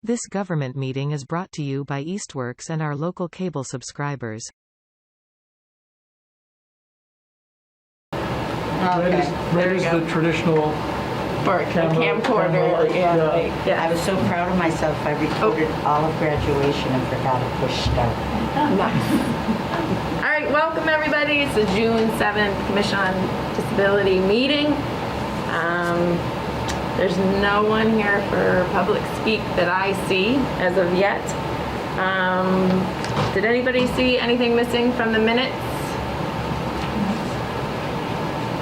This government meeting is brought to you by Eastworks and our local cable subscribers. Okay. Red is the traditional For a camcorder. I was so proud of myself. I recorded all of graduation and forgot to push start. Nice. All right, welcome everybody. It's the June 7th Commission on Disability meeting. There's no one here for public speak that I see as of yet. Did anybody see anything missing from the minutes?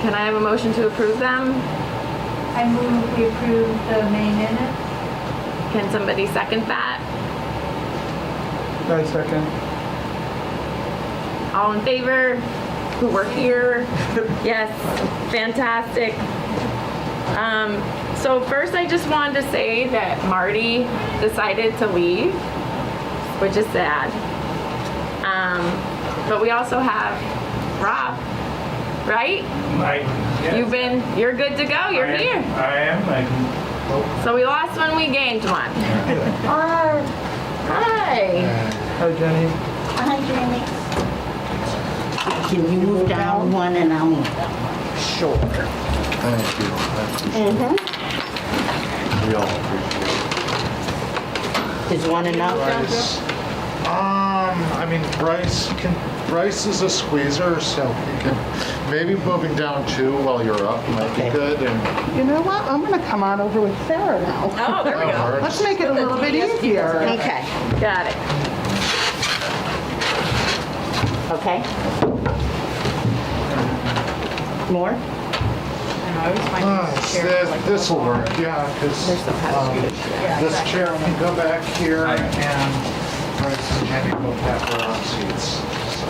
Can I have a motion to approve them? I move we approve the May minutes. Can somebody second that? I second. All in favor? Who were here? Yes, fantastic. So first I just wanted to say that Marty decided to leave, which is sad. But we also have Rob, right? Yes. You're good to go, you're here. I am. So we lost one, we gained one. Hi. Hi, Jenny. Hi, Jamie. Can you move down one and I'll move down? Sure. Thank you. We all appreciate it. Is one enough? I mean, Bryce is a squeezer, so he can, maybe moving down two while you're up might be good. And You know what? I'm going to come on over with Sarah now. Oh, there we go. Let's make it a little bit easier. Okay. Got it. Okay. More? this will work, yeah, because this chair can go back here and Bryce and Jenny both have their own seats. So.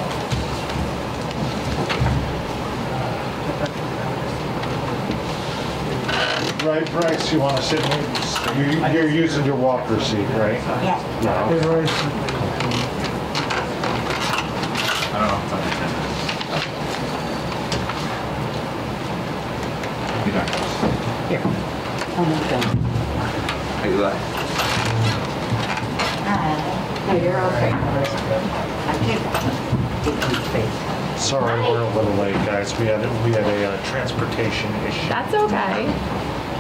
Right, Bryce, you want to sit? You're using your walker seat, right? Yeah. Hey, Royce. I don't know if that's Here. I'll move down. How you like? No, you're okay. I can't get in space. Sorry, we're a little late, guys. We had a transportation issue. That's okay.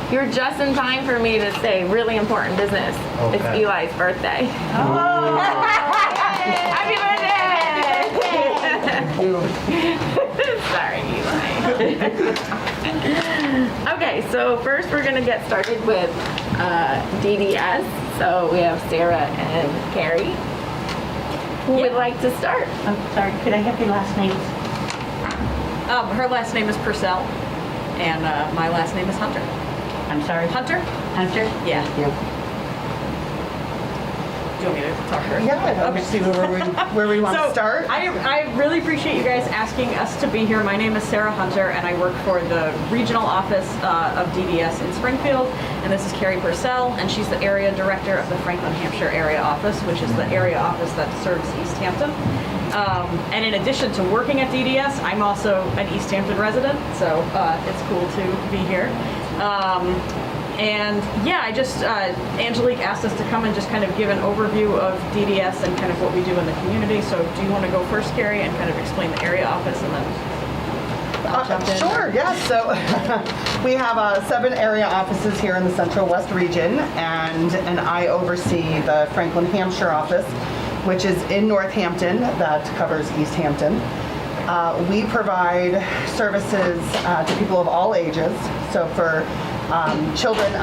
You're just in time for me to say really important business. Okay. It's Eli's birthday. Oh! Happy birthday! Sorry, Eli. Okay, so first we're gonna get started with DDS. So we have Sarah and Carrie. Who would like to start? I'm sorry, could I have your last names? Her last name is Purcell, and my last name is Hunter. I'm sorry. Hunter? Hunter? Yeah. Yeah. Do you want me to talk first? Yeah, I'd love to see where we want to start. I really appreciate you guys asking us to be here. My name is Sarah Hunter, and I work for the regional office of DDS in Springfield. And this is Carrie Purcell, and she's the area director of the Franklin, Hampshire area office, which is the area office that serves Easthampton. And in addition to working at DDS, I'm also an Easthampton resident, so it's cool to be here. And yeah, Angelique asked us to come and just kind of give an overview of DDS and kind of what we do in the community. So do you want to go first, Carrie, and kind of explain the area office, and then I'll jump in? Sure, yes. So we have 7 area offices here in the Central West region, and I oversee the Franklin, Hampshire office, which is in Northampton, that covers Easthampton. We provide services to people of all ages. So for children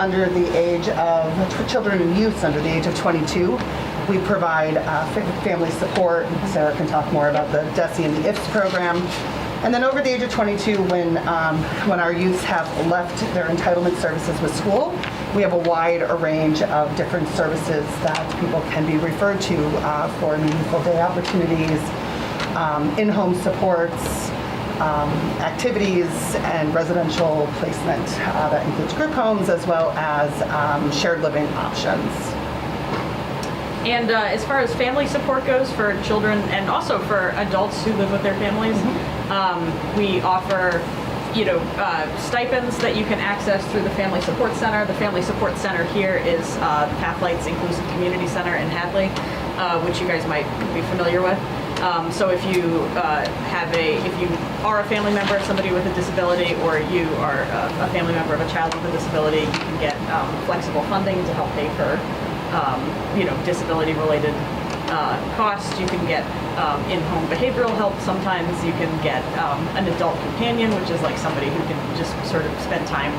and youths under the age of 22, we provide family support. Sarah can talk more about the Desi and the Desi Program. And then over the age of 22, when our youths have left their entitlement services with school, we have a wide range of different services that people can be referred to for meaningful day opportunities, in-home supports, activities, and residential placement. That includes group homes as well as shared living options. And as far as family support goes for children and also for adults who live with their families, we offer stipends that you can access through the Family Support Center. The Family Support Center here is the Pathlights Inclusive Community Center in Hadley, which you guys might be familiar with. So if you if you are a family member of somebody with a disability, or you are a family member of a child with a disability, you can get flexible funding to help pay for disability-related costs. You can get in-home behavioral help. Sometimes you can get an adult companion, which is like somebody who can just sort of spend time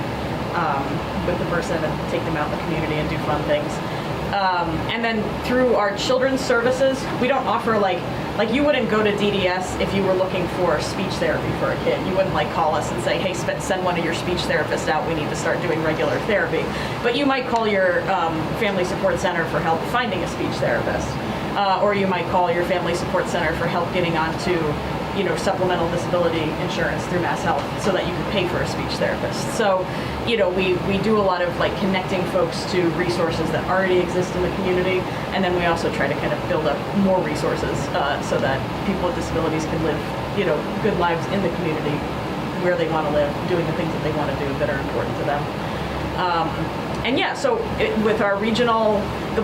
with the person and take them out in the community and do fun things. And then through our children's services, we don't offer like you wouldn't go to DDS if you were looking for speech therapy for a kid. You wouldn't like call us and say, hey, send one of your speech therapists out. We need to start doing regular therapy. But you might call your family support center for help finding a speech therapist. Or you might call your family support center for help getting onto supplemental disability insurance through Mass Health so that you can pay for a speech therapist. So, we do a lot of like connecting folks to resources that already exist in the community, and then we also try to kind of build up more resources so that people with disabilities can live, good lives in the community where they want to live, doing the things that they want to do that are important to them. With our regional,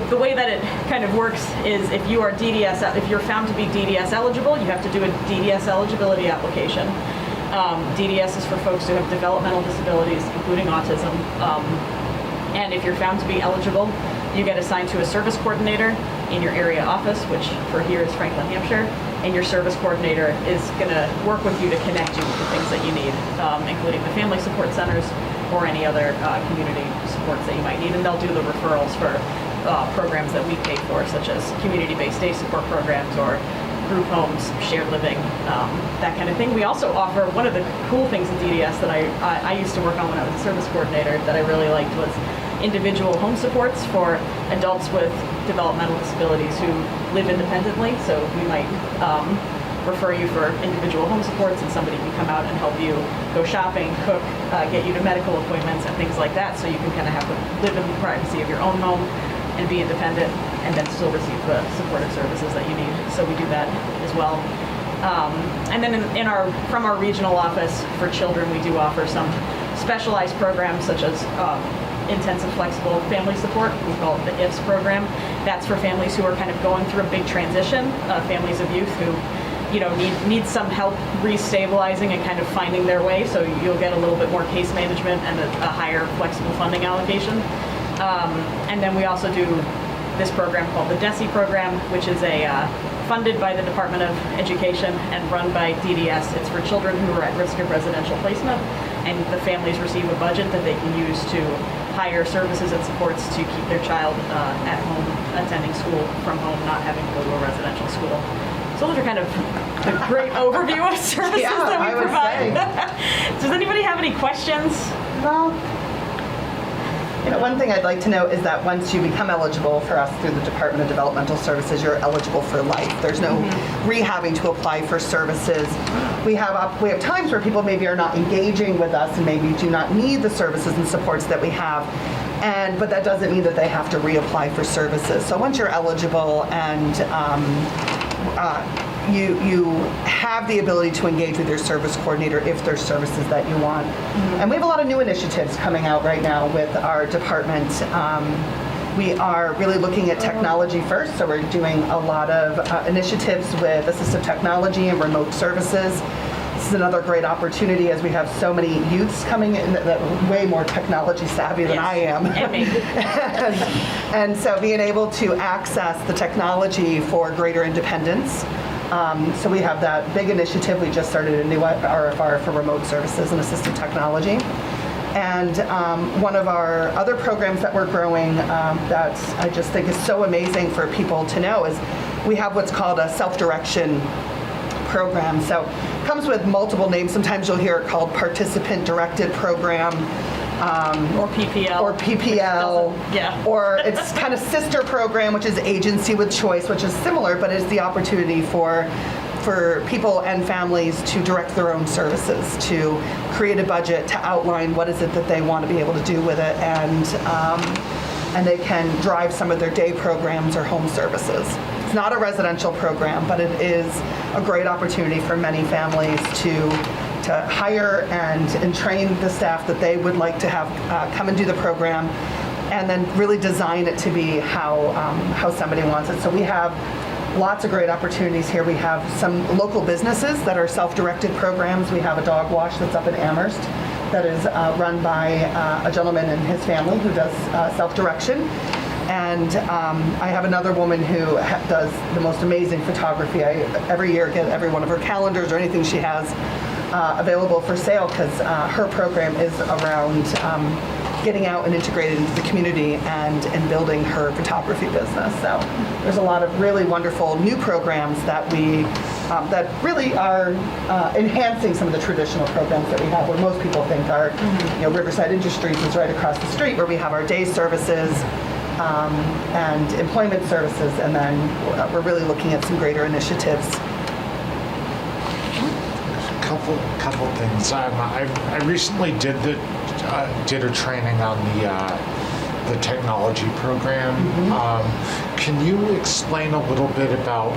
the way that it kind of works is if you are if you're found to be DDS eligible, you have to do a DDS eligibility application. DDS is for folks who have developmental disabilities, including autism. And if you're found to be eligible, you get assigned to a service coordinator in your area office, which for here is Franklin, Hampshire. And your service coordinator is going to work with you to connect you with the things that you need, including the family support centers or any other community supports that you might need. And they'll do the referrals for programs that we pay for, such as community-based day support programs or group homes, shared living, that kind of thing. We also offer, one of the cool things in DDS that I used to work on when I was a service coordinator that I really liked was individual home supports for adults with developmental disabilities who live independently. So we might refer you for individual home supports, and somebody can come out and help you go shopping, cook, get you to medical appointments and things like that, so you can kind of live in the privacy of your own home and be independent, and then still receive the supportive services that you need. So we do that as well. And then from our regional office for children, we do offer some specialized programs such as intensive flexible family support. We call it the IFS program. That's for families who are kind of going through a big transition, families of youth who need some help restabilizing and kind of finding their way. So you'll get a little bit more case management and a higher flexible funding allocation. And then we also do this program called the Desi Program, which is funded by the Department of Education and run by DDS. It's for children who are at risk of residential placement, and the families receive a budget that they can use to hire services and supports to keep their child at home, attending school from home, not having to go to a residential school. So those are kind of the great overview of services that we provide. Does anybody have any questions? Well, one thing I'd like to know is that once you become eligible for us through the Department of Developmental Services, you're eligible for life. There's no rehabbing to apply for services. We have times where people maybe are not engaging with us and maybe do not need the services and supports that we have. But that doesn't mean that they have to reapply for services. So once you're eligible and you have the ability to engage with your service coordinator if there's services that you want. And we have a lot of new initiatives coming out right now with our department. We are really looking at technology first, so we're doing a lot of initiatives with assistive technology and remote services. This is another great opportunity as we have so many youths coming in that are way more technology savvy than I am. And so being able to access the technology for greater independence. So we have that big initiative. We just started a new RFR for remote services and assistive technology. And one of our other programs that we're growing that I just think is so amazing for people to know is we have what's called a self-direction program. So it comes with multiple names. Sometimes you'll hear it called Participant Directed Program. Or PPL. Or PPL. Or its kind of sister program, which is Agency with Choice, which is similar, but is the opportunity for people and families to direct their own services, to create a budget, to outline what is it that they want to be able to do with it, and they can drive some of their day programs or home services. It's not a residential program, but it is a great opportunity for many families to to hire and train the staff that they would like to have come and do the program, and then really design it to be how somebody wants it. So we have lots of great opportunities here. We have some local businesses that are self-directed programs. We have a dog wash that's up in Amherst that is run by a gentleman and his family who does self-direction. And I have another woman who does the most amazing photography. I every year get every one of her calendars or anything she has available for sale, because her program is around getting out and integrated into the community and building her photography business. So there's a lot of really wonderful new programs that we that really are enhancing some of the traditional programs that we have, where most people think our Riverside Industries is right across the street, where we have our day services and employment services, and then we're really looking at some greater initiatives. Couple things. I recently did a training on the technology program. Can you explain a little bit about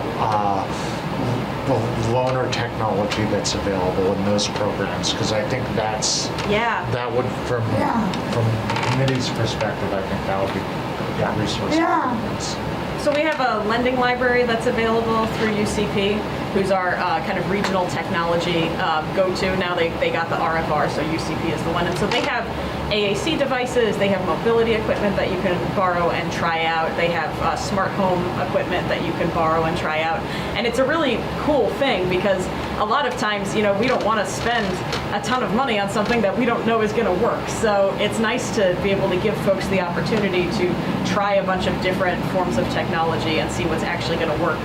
the loaner technology that's available in those programs? Because I think that would, from the committee's perspective, I think that would be a good resource. So we have a lending library that's available through UCP, who's our kind of regional technology go-to. Now they got the RFR, so UCP is the one. And so they have AAC devices, they have mobility equipment that you can borrow and try out. They have smart home equipment that you can borrow and try out. And it's a really cool thing, because a lot of times, we don't want to spend a ton of money on something that we don't know is going to work. So it's nice to be able to give folks the opportunity to try a bunch of different forms of technology and see what's actually going to work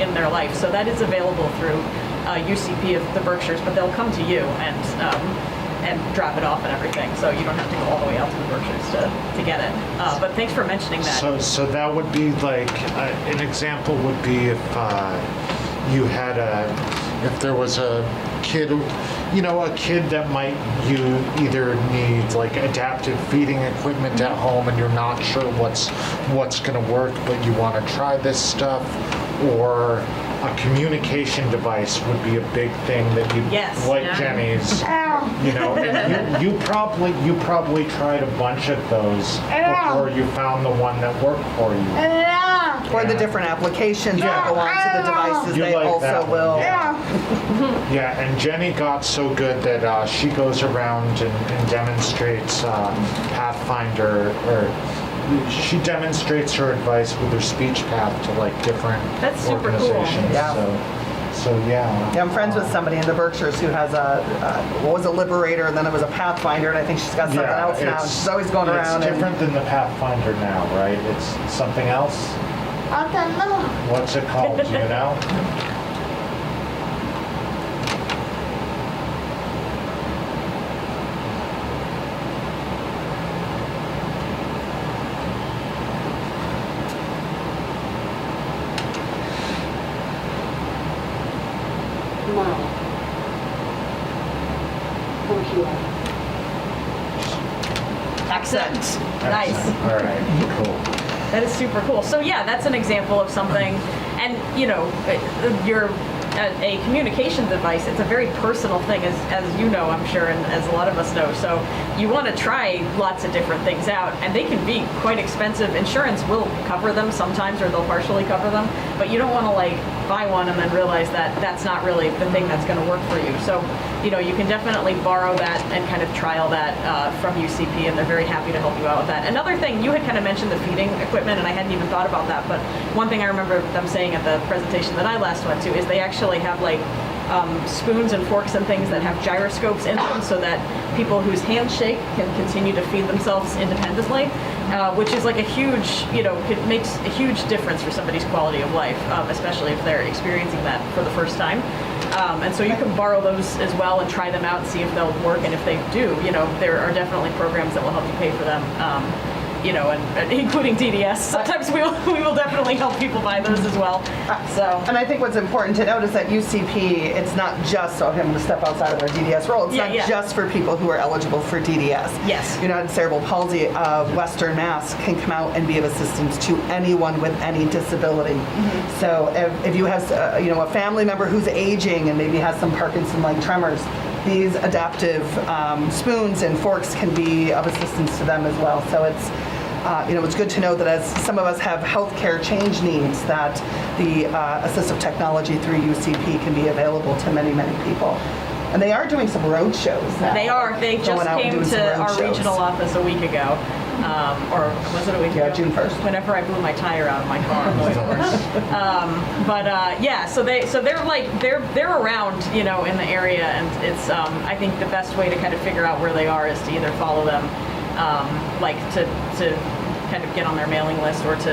in their life. So that is available through UCP of the Berkshires, but they'll come to you and drop it off and everything. So you don't have to go all the way out to the Berkshires to get it. But thanks for mentioning that. So that would be like, an example would be if you had if there was a kid, a kid that might either need like adaptive feeding equipment at home, and you're not sure what's going to work, but you want to try this stuff, or a communication device would be a big thing that you Jenny's. And you probably tried a bunch of those before you found the one that worked for you. Or the different applications that go onto the devices, they like also will. Yeah, and Jenny got so good that she goes around and demonstrates Pathfinder, or she demonstrates her advice with her speech path to like different organizations. So yeah. I'm friends with somebody in the Berkshires who has was a Liberator, and then it was a Pathfinder, and I think she's got something else now. And she's always going around. It's different than the Pathfinder now, right? It's something else. I don't know. What's it called? Do you know? Excellent. Nice. All right, cool. That is super cool. So yeah, that's an example of something, and a communication device, it's a very personal thing, as you know, I'm sure, and as a lot of us know. So you want to try lots of different things out, and they can be quite expensive. Insurance will cover them sometimes, or they'll partially cover them, but you don't want to buy one and then realize that that's not really the thing that's going to work for you. So you can definitely borrow that and kind of trial that from UCP, and they're very happy to help you out with that. Another thing, you had kind of mentioned the feeding equipment, and I hadn't even thought about that, but one thing I remember them saying at the presentation that I last went to is they actually have like spoons and forks and things that have gyroscopes in them, so that people whose hands shake can continue to feed themselves independently, which is like a huge, it makes a huge difference for somebody's quality of life, especially if they're experiencing that for the first time. And so you can borrow those as well and try them out and see if they'll work. And if they do, there are definitely programs that will help you pay for them. And including DDS. Sometimes we will definitely help people buy those as well. So. And I think what's important to note is that UCP, it's not just, I'm going to step outside of our DDS role, it's not just for people who are eligible for DDS. Yes. United Cerebral Palsy of Western Mass can come out and be of assistance to anyone with any disability. Mm-hmm. So if you have a family member who's aging and maybe has some Parkinson-like tremors, these adaptive spoons and forks can be of assistance to them as well. So it's it's good to know that as some of us have healthcare change needs, that the assistive technology through UCP can be available to many, many people. And they are doing some road shows now. They are. They just Going out and came doing some to road our shows. regional office a week ago. Or was it a week ago? Yeah, June 1st. Whenever I blew my tire out of my car on the way to work. Yeah, so they're around, in the area, and it's I think the best way to kind of figure out where they are is to either follow them, to kind of get on their mailing list, or to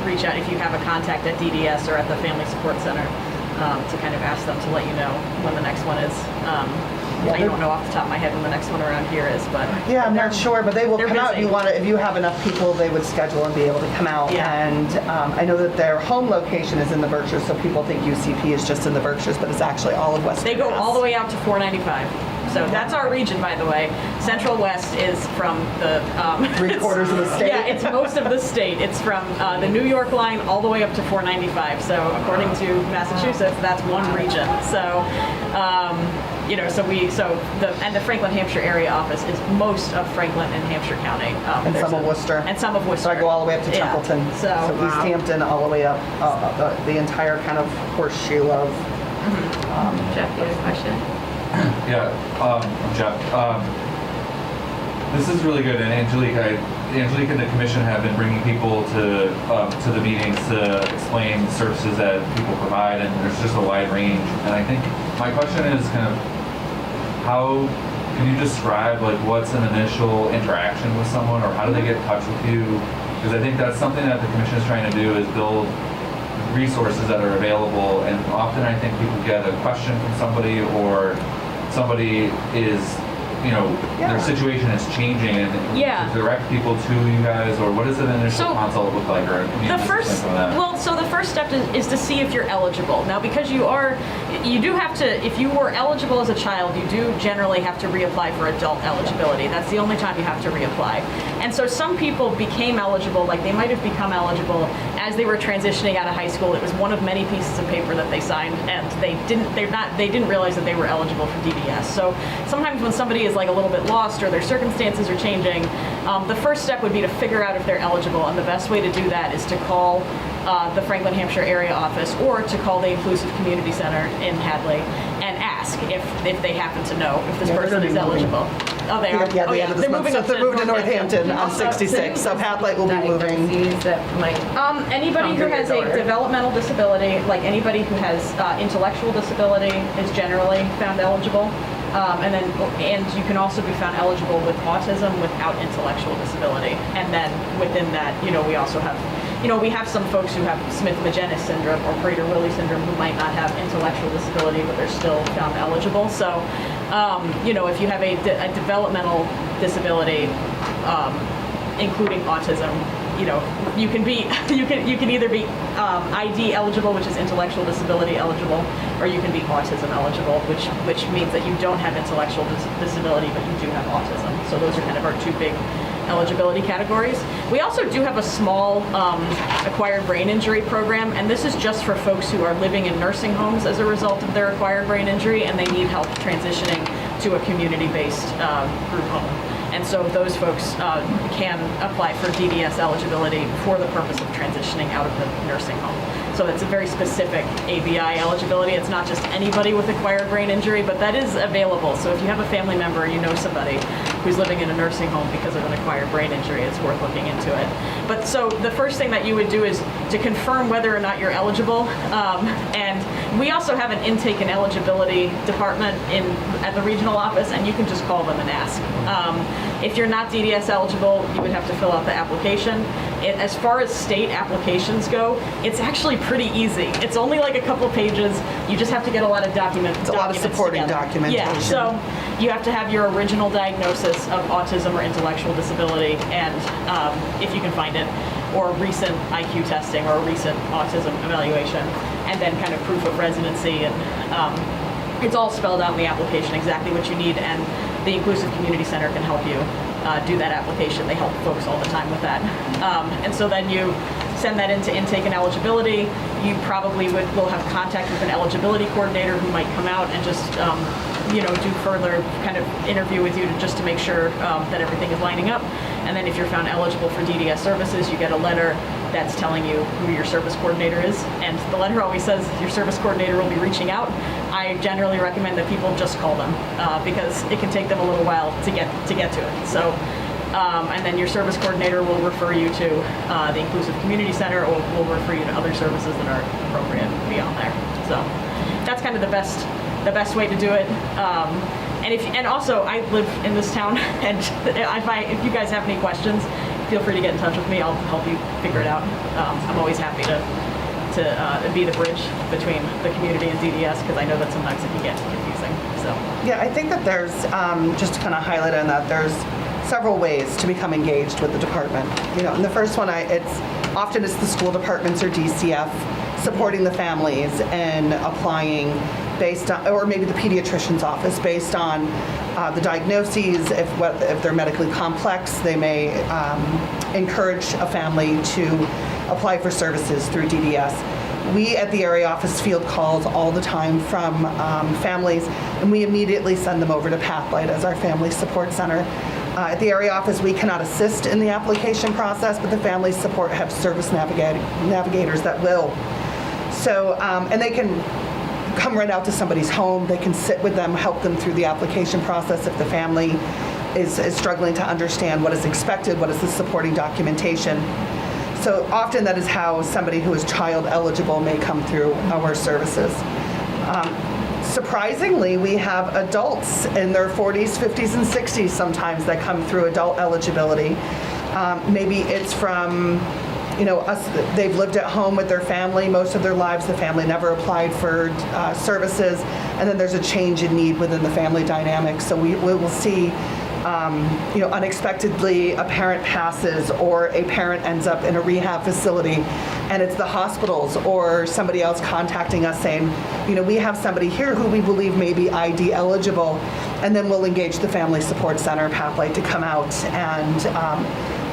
reach out if you have a contact at DDS or at the Family Support Center, to kind of ask them to let you know when the next one is. I don't know off the top of my head when the next one around here is, but Yeah, I'm not sure, but they will they're come out. busy. If you have enough people, they would schedule and be able to come out. Yeah. And I know that their home location is in the Berkshires, so people think UCP is just in the Berkshires, but it's actually all of Western they go Mass. all the way out to 495. So that's our region, by the way. Central West is from the 3/4 of the state. Yeah, it's most of the state. It's from the New York line all the way up to 495. So according to Massachusetts, that's one region. So, the Franklin, Hampshire area office is most of Franklin and Hampshire County. And There's some of Worcester. And some of Worcester. So I go all the way up to Yeah. Templeton. So, Easthampton all the way up, the entire kind of horseshoe of. Jeff, you had a question? Yeah, I'm Jeff. This is really good, and Angelique and the commission have been bringing people to the meetings to explain the services that people provide, and there's just a wide range. And I think my question is kind of how can you describe what's an initial interaction with someone, or how do they get in touch with you? Because I think that's something that the commission is trying to do, is build resources that are available, and often I think people get a question from somebody, or somebody is, their situation is changing, and Yeah. to direct people to you guys, or what does an initial So, consult look like? Or can you The just first, explain some of that? so the first step is to see if you're eligible. Now, because you do have to, if you were eligible as a child, you do generally have to reapply for adult eligibility. That's the only time you have to reapply. And so some people became eligible, they might have become eligible as they were transitioning out of high school. It was one of many pieces of paper that they signed, and they didn't realize that they were eligible for DDS. So sometimes when somebody is a little bit lost, or their circumstances are changing, the first step would be to figure out if they're eligible, and the best way to do that is to call the Franklin, Hampshire area office, or to call the Inclusive Community Center in Hadley and ask if they happen to know if this Yeah, they're person gonna is be moving. eligible. Oh, they are? Yeah, Oh, the end of this they're month. moving So up they're moving to Northampton on Also, 66. So Pathlight will be moving. Diagnoses that might. Anybody who Come to has your a door. developmental disability, anybody who has intellectual disability, is generally found eligible. And you can also be found eligible with autism without intellectual disability. And then within that, we also have, we have some folks who have Smith-Magenis syndrome or Prader-Willi syndrome who might not have intellectual disability, but they're still found eligible. So, if you have a developmental disability, including autism, you can be you can either be ID eligible, which is intellectual disability eligible, or you can be autism eligible, which means that you don't have intellectual disability, but you do have autism. So those are kind of our two big eligibility categories. We also do have a small acquired brain injury program, and this is just for folks who are living in nursing homes as a result of their acquired brain injury, and they need help transitioning to a community-based group home. And so those folks can apply for DDS eligibility for the purpose of transitioning out of the nursing home. So it's a very specific ABI eligibility. It's not just anybody with acquired brain injury, but that is available. So if you have a family member, or somebody who's living in a nursing home because of an acquired brain injury, it's worth looking into it. But so the first thing that you would do is to confirm whether or not you're eligible. And we also have an intake and eligibility department at the regional office, and you can just call them and ask. If you're not DDS eligible, you would have to fill out the application. As far as state applications go, it's actually pretty easy. It's only a couple pages. You just have to get a lot of documents. It's a lot of supporting documentation. Yeah, so you have to have your original diagnosis of autism or intellectual disability, and if you can find it, or recent IQ testing or a recent autism evaluation, and then kind of proof of residency, and it's all spelled out in the application exactly what you need, and the Inclusive Community Center can help you do that application. They help folks all the time with that. And so then you send that into intake and eligibility. You probably will have contact with an eligibility coordinator who might come out and just do further kind of interview with you just to make sure that everything is lining up. And then if you're found eligible for DDS services, you get a letter that's telling you who your service coordinator is. And the letter always says your service coordinator will be reaching out. I generally recommend that people just call them because it can take them a little while to get to it. So, and then your service coordinator will refer you to the Inclusive Community Center, or will refer you to other services that are appropriate beyond there. So that's kind of the best way to do it. And also I live in this town, and if you guys have any questions, feel free to get in touch with me. I'll help you figure it out. I'm always happy to be the bridge between the community and DDS, because I know that sometimes it can get confusing. So Yeah, I think that there's, just to kind of highlight on that, there's several ways to become engaged with the department. And the first one, often it's the school departments or DCF supporting the families and applying based on, or maybe the pediatrician's office based on the diagnoses. If they're medically complex, they may encourage a family to apply for services through DDS. We at the area office field calls all the time from families, and we immediately send them over to Pathlight as our family support center. At the area office, we cannot assist in the application process, but the family support have service navigators that will. So, and they can come right out to somebody's home. They can sit with them, help them through the application process if the family is struggling to understand what is expected, what is the supporting documentation. So often that is how somebody who is child eligible may come through our services. Surprisingly, we have adults in their 40s, 50s, and 60s sometimes that come through adult eligibility. Maybe it's from they've lived at home with their family most of their lives. The family never applied for services, and then there's a change in need within the family dynamic. So we will see, unexpectedly a parent passes, or a parent ends up in a rehab facility, and it's the hospitals or somebody else contacting us saying, we have somebody here who we believe may be ID eligible, and then we'll engage the Family Support Center, Pathlight, to come out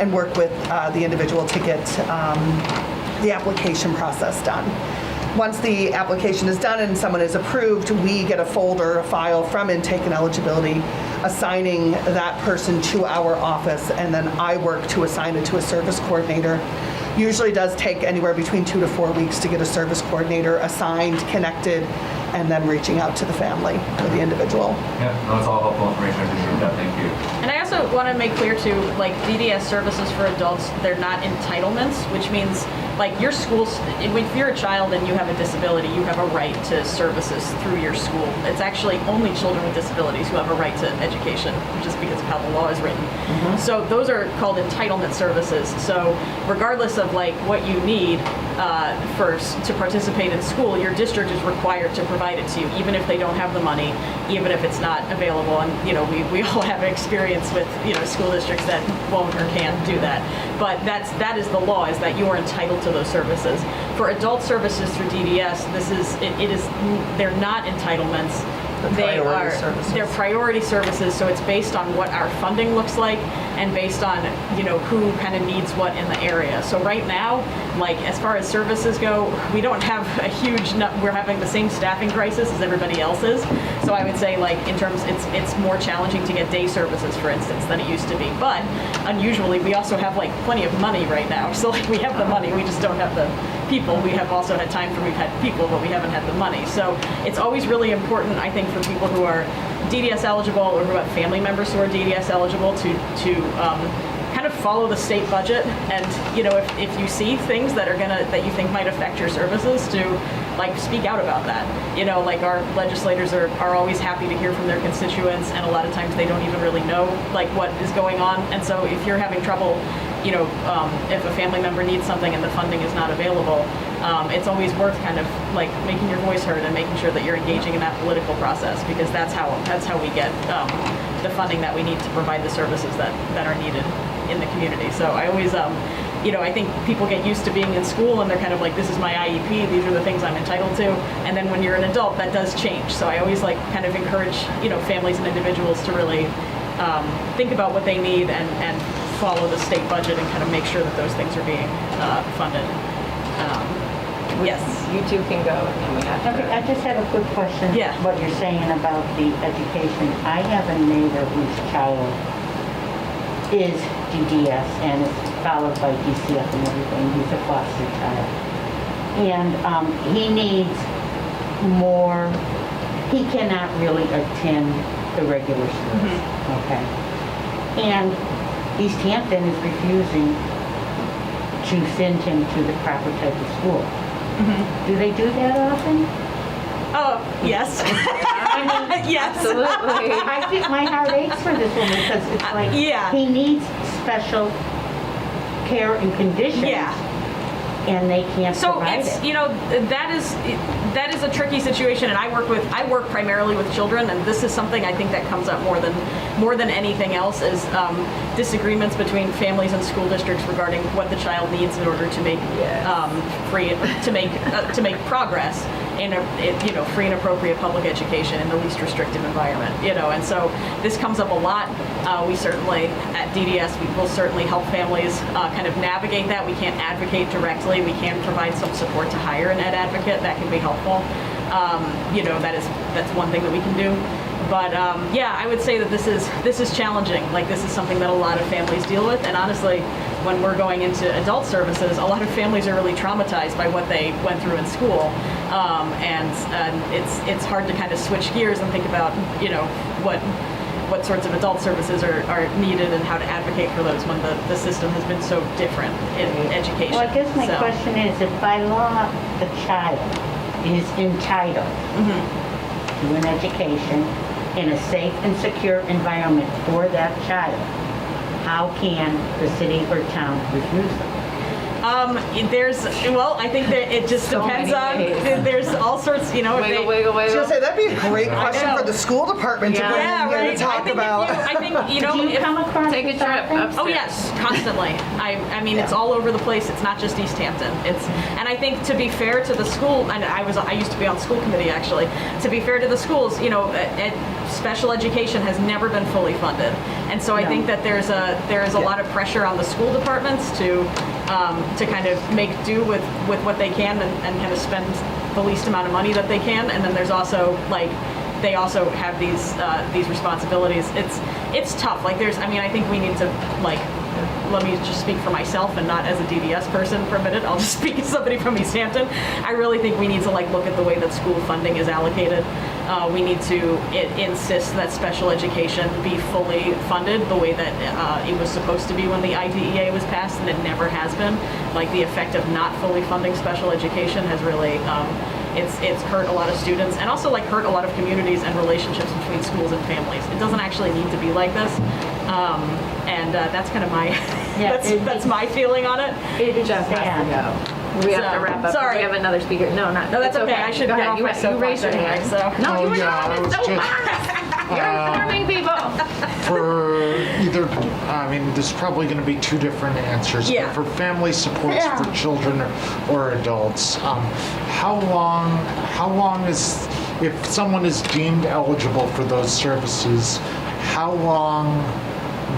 and work with the individual to get the application process done. Once the application is done and someone is approved, we get a folder, a file from Intake and Eligibility, assigning that person to our office, and then I work to assign it to a service coordinator. Usually does take anywhere between 2 to 4 weeks to get a service coordinator assigned, connected, and then reaching out to the family or the individual. Yeah, no, that's all helpful information. I appreciate that. Thank you. And I also want to make clear too, like DDS services for adults, they're not entitlements, which means like your schools, if you're a child and you have a disability, you have a right to services through your school. It's actually only children with disabilities who have a right to education, just because of how the law is written. Mm-hmm. So those are called entitlement services. So regardless of like what you need to participate in school, your district is required to provide it to you, even if they don't have the money, even if it's not available. And we all have experience with school districts that won't or can't do that. But that is the law, is that you are entitled to those services. For adult services through DDS, they're not entitlements. They're priority services, so it's based on what our funding looks like and based on who kind of needs what in the area. So right now, like as far as services go, we don't have a huge we're having the same staffing crisis as everybody else is. So I would say like in terms it's more challenging to get day services, for instance, than it used to be. But unusually we also have like plenty of money right now. So like we have the money, we just don't have the people. We have also had times where we've had people, but we haven't had the money. So it's always really important, I think, for people who are DDS eligible or who have family members who are DDS eligible to kind of follow the state budget. And if you see things that you think might affect your services, to like speak out about that. Like our legislators are always happy to hear from their constituents, and a lot of times they don't even really know like what is going on. And so if you're having trouble, if a family member needs something and the funding is not available, it's always worth kind of like making your voice heard and making sure that you're engaging in that political process, because that's how we get the funding that we need to provide the services that are needed in the community. So I always, I think people get used to being in school and they're kind of like, this is my IEP, these are the things I'm entitled to. And then when you're an adult, that does change. So I always like kind of encourage, families and individuals to really think about what they need and follow the state budget and kind of make sure that those things are being funded. Yes. You two can go, and then we have Okay, I to. just have a quick question. Yeah. What you're saying about the education. I have a neighbor whose child is DDS and is followed by DCF and everything. He's a foster child. And he needs more, he cannot really attend the regular schools. Okay. And Easthampton is refusing to send him to the proper type of school. Do they do that often? Oh, yes. Yes. Absolutely. I think my heart aches for this woman because it's like Yeah. he needs special care and conditions. Yeah. And they can't So provide it's, it. you know, that is a tricky situation, and I work primarily with children, and this is something I think that comes up more than anything else is disagreements between families and school districts regarding what the child needs in order to make to make progress in a free and appropriate public education in the least restrictive environment, and so this comes up a lot. We certainly at DDS we will certainly help families kind of navigate that. We can't advocate directly. We can provide some support to hire an ed advocate. That can be helpful. That's one thing that we can do. But yeah, I would say that this is challenging. Like this is something that a lot of families deal with, and honestly, when we're going into adult services, a lot of families are really traumatized by what they went through in school, and it's hard to kind of switch gears and think about what sorts of adult services are needed and how to advocate for those when the system has been so different in education. Well, I guess my So- question is, if by law the child is entitled to an education in a safe and secure environment for that child, how can the city or town refuse them? I think that it just So depends many on, ways. there's all sorts, if Wiggle, they, wiggle, I was wiggle. gonna say, that'd be a great question know. for the school department to bring yeah, in here right. to talk about. I think, Do you if, come across Take a this trip often? upstairs. oh yes, constantly. I mean, it's all over the place. It's not just Easthampton. And I think to be fair to the school, and I used to be on school committee actually. To be fair to the schools, special education has never been fully funded, and so I think that there is a lot of pressure on the school departments to kind of make do with what they can and kind of spend the least amount of money that they can. And then there's also they also have these responsibilities. It's tough. I think we need to let me just speak for myself and not as a DDS person for a minute. I'll just speak as somebody from Easthampton. I really think we need to look at the way that school funding is allocated. We need to insist that special education be fully funded the way that it was supposed to be when the IDEA was passed, and it never has been. The effect of not fully funding special education has really it's hurt a lot of students, and also hurt a lot of communities and relationships between schools and families. It doesn't actually need to be like this, and that's kind of my that's my feeling on it. It is Jeff has sad. to go. We have to wrap up. Sorry. We have another speaker. No, that's it's okay. I should Go get ahead. off my You soapbox raised your anyway, hand. so. No, you were yeah, not I on was the soapbox. You're informing people. For either, there's probably going to be two different answers. Yeah. But for family supports for children or adults, how long is, if someone is deemed eligible for those services, how long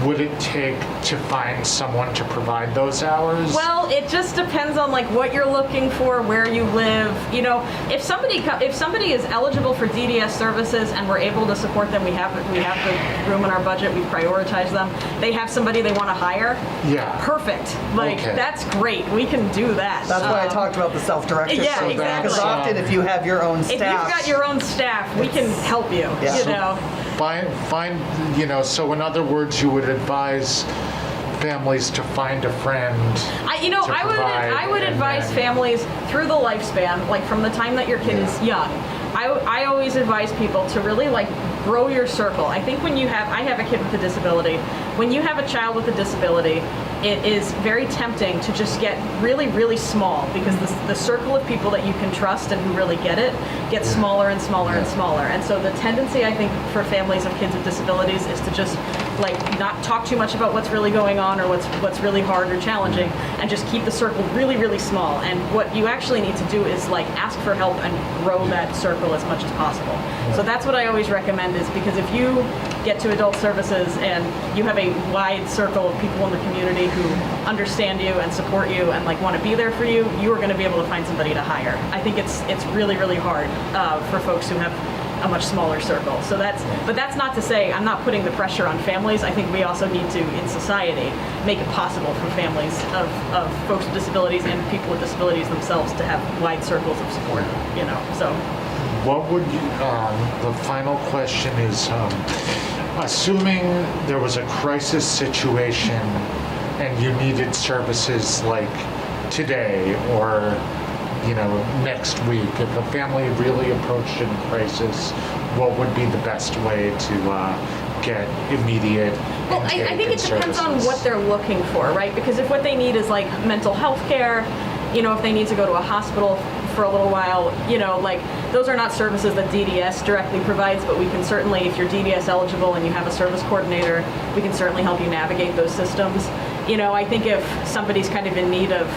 would it take to find someone to provide those hours? Well, it just depends on what you're looking for, where you live. If somebody is eligible for DDS services and we're able to support them, we have the room in our budget. We prioritize them. They have somebody they want to hire. Yeah. Perfect. Okay. That's great. We can do that. That's why I talked about the self-directed. Yeah, service, exactly. Because often if you have your own staff. If you've got your own staff, we can help you. Yeah. Find, so in other words, you would advise families to find a friend. I would advise families through the lifespan, from the time that your kid is young. I always advise people to really grow your circle. I think I have a kid with a disability. When you have a child with a disability, it is very tempting to just get really, really small, because the circle of people that you can trust and who really get it gets smaller and smaller and smaller. And so the tendency, I think, for families of kids with disabilities is to just like not talk too much about what's really going on or what's really hard or challenging, and just keep the circle really, really small. And what you actually need to do is like ask for help and grow that circle as much as possible. So that's what I always recommend, is because if you get to adult services and you have a wide circle of people in the community who understand you and support you and like want to be there for you, you are going to be able to find somebody to hire. I think it's really, really hard for folks who have a much smaller circle. So but that's not to say I'm not putting the pressure on families. I think we also need to, in society, make it possible for families of folks with disabilities and people with disabilities themselves to have wide circles of support, you know, so. What would you, the final question is, assuming there was a crisis situation and you needed services like today or, you know, next week, if a family really approached in crisis, what would be the best way to get immediate Well, I think it depends on what they're looking for, right? Because if what they need is like mental health care, you know, if they need to go to a hospital for a little while, you know, like those are not services that DDS directly provides, but we can certainly, if you're DDS eligible and you have a service coordinator, we can certainly help you navigate those systems. You know, I think if somebody's kind of in need of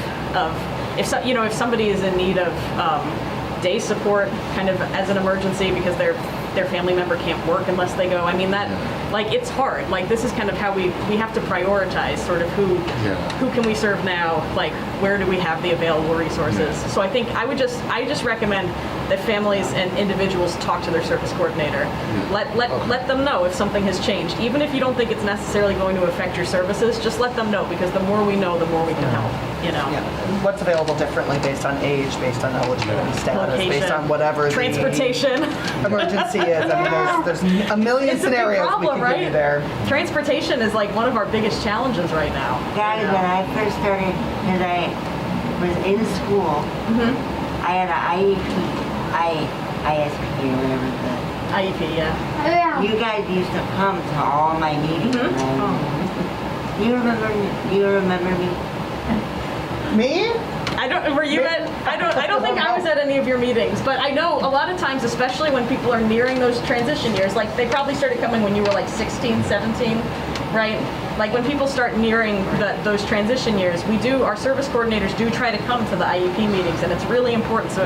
if somebody is in need of day support kind of as an emergency because their family member can't work unless they go, I mean, that, like, it's hard. Like, this is kind of how we have to prioritize sort of who can we serve now, like, where do we have the available resources. So I think I just recommend that families and individuals talk to their service coordinator. Let them know if something has changed. Even if you don't think it's necessarily going to affect your services, just let them know, because the more we know, the more we can help, you know. Yeah. What's available differently based on age, based on eligibility status, based on whatever transportation the emergency is. I mean, there's a million it's scenarios a big problem, we can give you there. Transportation is like one of our biggest challenges right now. Guys, when I first started, because I was in school, I had an ISP or whatever the IEP, yeah. You guys used to come to all my meetings. You remember me? Me? I don't. Were you at? I don't think I was at any of your meetings, but I know a lot of times, especially when people are nearing those transition years, like they probably started coming when you were like 16, 17, right? Like when people start nearing those transition years, our service coordinators do try to come to the IEP meetings, and it's really important. So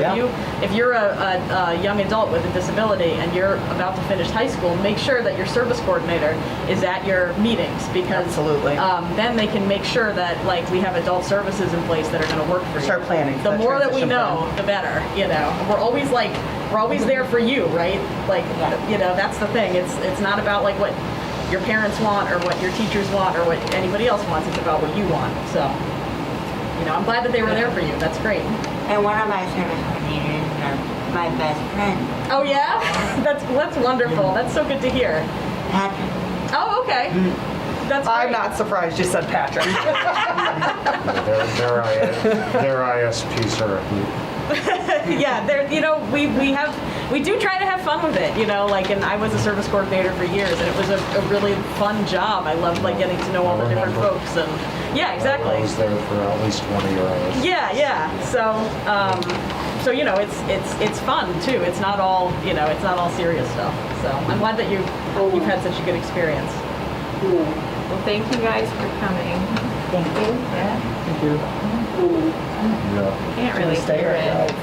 if you're a young adult with a disability and you're about to finish high school, make sure that your service coordinator is at your meetings, because then they can make sure that like we have adult services in place that are going to work for you. Start planning. The more that we know, the better. You know, we're always there for you, right? Like, you know, that's the thing. It's not about like what your parents want or what your teachers want or what anybody else wants. It's about what you want. So, you know, I'm glad that they were there for you. That's great. And one of my service coordinators is my best friend. Oh yeah, that's wonderful. That's so good to hear. Patrick. Oh, okay. That's great. I'm not surprised you said Patrick. Their ISPs are a hoot. Yeah, you know, we do try to have fun with it, you know, like, and I was a service coordinator for years, and it was a really fun job. I loved like getting to know all the different folks, and yeah, exactly. I was there for at least one of your ISPs. Yeah. So you know, it's fun too. It's not all serious stuff. So I'm glad that you've had such a good experience. Well, thank you guys for coming. Thank you. Yeah. Thank you. Can't really Stay hear right it.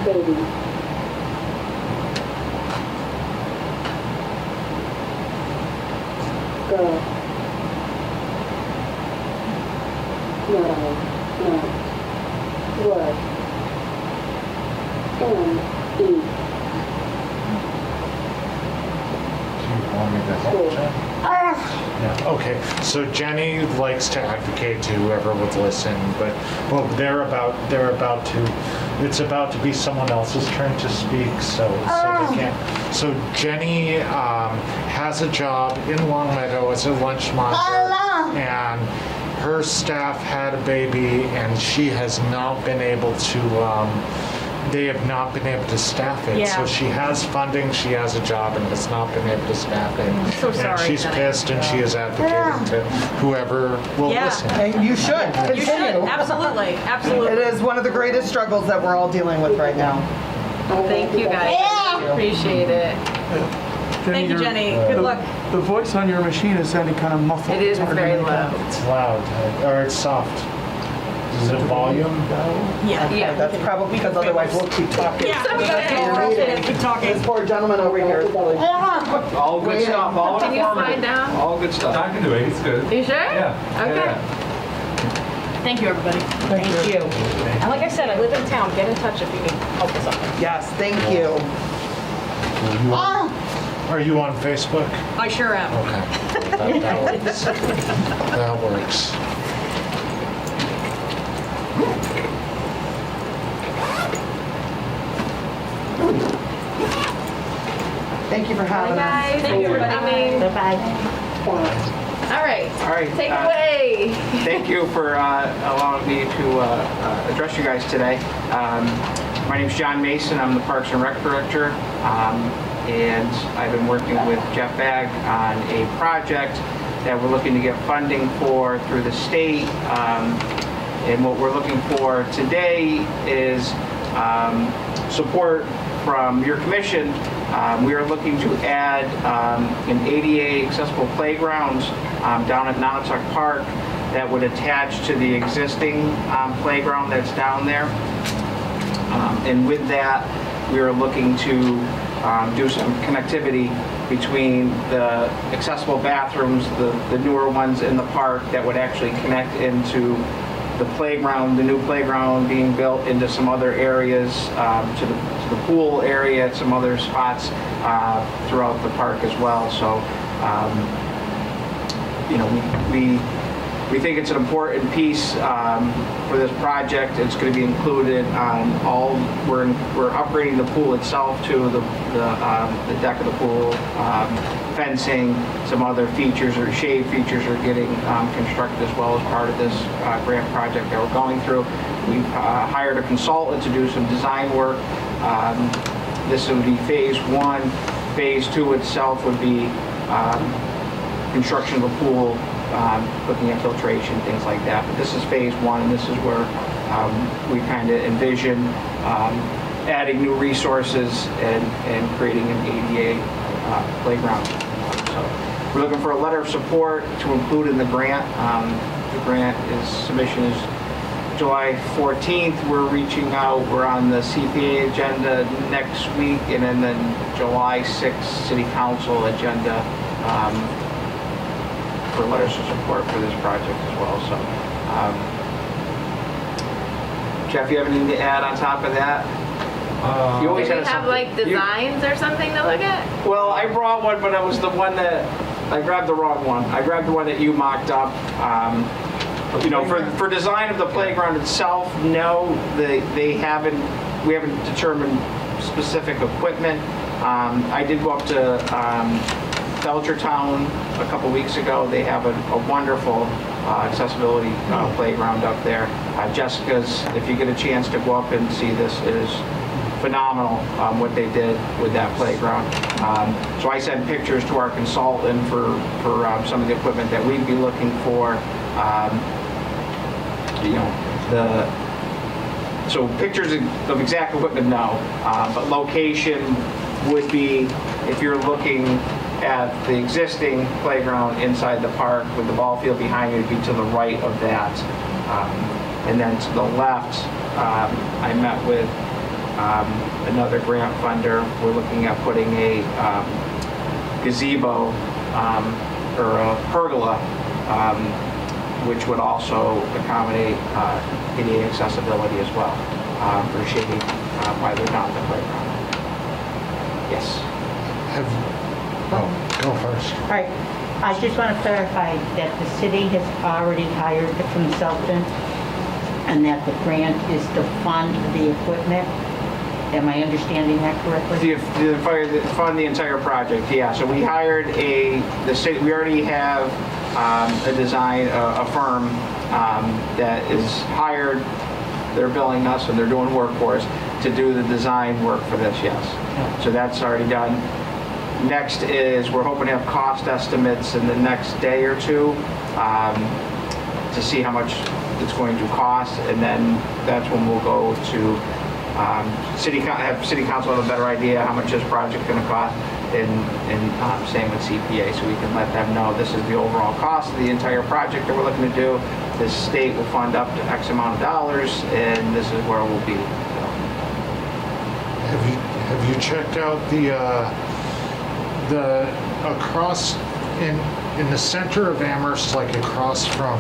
Baby. Girl. No. Word. M-E. Yeah, okay. So Jenny likes to advocate to whoever would listen, but well, it's about to be someone else's turn to speak, so they can't. So Jenny has a job in Longmeadow as a lunch monitor, and her staff had a baby, and she has not been able to they have not been able to staff it. Yeah. So she has funding, she has a job, and has not been able to staff it. I'm so sorry, And she's Jenny. pissed, and she is advocating to whoever will Yeah. listen. And you should You should, continue. absolutely, It absolutely. is one of the greatest struggles that we're all dealing with right now. Thank you guys. Appreciate it. Thank you, your- Jenny. Good luck. The voice on your machine is sounding kind of muffled. It is It's hard to very make low. out. It's loud, or it's soft. Is it volume? Yeah. Yeah. That's probably because otherwise we'll keep talking. Yeah. Okay. Keep talking. This poor gentleman over here is really. All good stuff, all Can you slide informative. down? All good I stuff. can do it, it's good. You sure? Yeah. Okay. Yeah. Thank you, everybody. Thank you. And like I said, I live in town. Get in touch if you need help with something. Yes, thank you. Are you on Facebook? I sure am. Okay. That works. That works. Thank you for having us. Guys, thank you for coming. All right. All right. Take it away. Thank you for allowing me to address you guys today. My name's John Mason. I'm the Parks and Rec Director. And I've been working with Jeff Bagg on a project that we're looking to get funding for through the state. And what we're looking for today is support from your commission. We are looking to add an ADA accessible playground down at Nonotuck Park that would attach to the existing playground that's down there. And with that, we are looking to do some connectivity between the accessible bathrooms, the newer ones in the park that would actually connect into the playground, the new playground being built into some other areas, to the pool area, some other spots throughout the park as well. So, you know, we think it's an important piece for this project. It's going to be included on all. We're upgrading the pool itself to the deck of the pool, fencing, some other features or shade features are getting constructed as well as part of this grant project that we're going through. We've hired a consultant to do some design work. This would be phase one. Phase two itself would be construction of a pool, looking at filtration, things like that. But this is phase one, and this is where we kind of envision adding new resources and creating an ADA playground. So we're looking for a letter of support to include in the grant. The grant submission is July 14th. We're reaching out. We're on the CPA agenda next week, and then the July 6th City Council agenda for letters of support for this project as well. So, Jeff, you have anything to add on top of that? You always Do we had have like designs or something to look at? Well, I brought one, but it was the one that I grabbed the wrong one. I grabbed the one that you mocked up. You know, for design of the playground itself, no, they haven't. We haven't determined specific equipment. I did go up to Belchertown a couple weeks ago. They have a wonderful accessibility playground up there. Jessica's, if you get a chance to go up and see this, it is phenomenal what they did with that playground. So I sent pictures to our consultant for some of the equipment that we'd be looking for. You know, so pictures of exact equipment, no, but location would be, if you're looking at the existing playground inside the park with the ball field behind you, it'd be to the right of that. And then to the left, I met with another grant funder. We're looking at putting a gazebo or a pergola, which would also accommodate ADA accessibility as well for shading while they're down the playground. Yes. Go first. All right, I just want to clarify that the city has already hired the consultant and that the grant is to fund the equipment. Am I understanding that correctly? To fund the entire project, yeah. So we hired the city, we already have a design, a firm that is hired. They're billing us and they're doing work for us. to do the design work for this, yes. So that's already done. Next is, we're hoping to have cost estimates in the next day or two to see how much it's going to cost, and then that's when we'll go to have City Council have a better idea how much this project's going to cost, and same with CPA, so we can let them know this is the overall cost of the entire project that we're looking to do. The state will fund up to X amount of dollars, and this is where we'll be. Have you checked out the across in the center of Amherst, like across from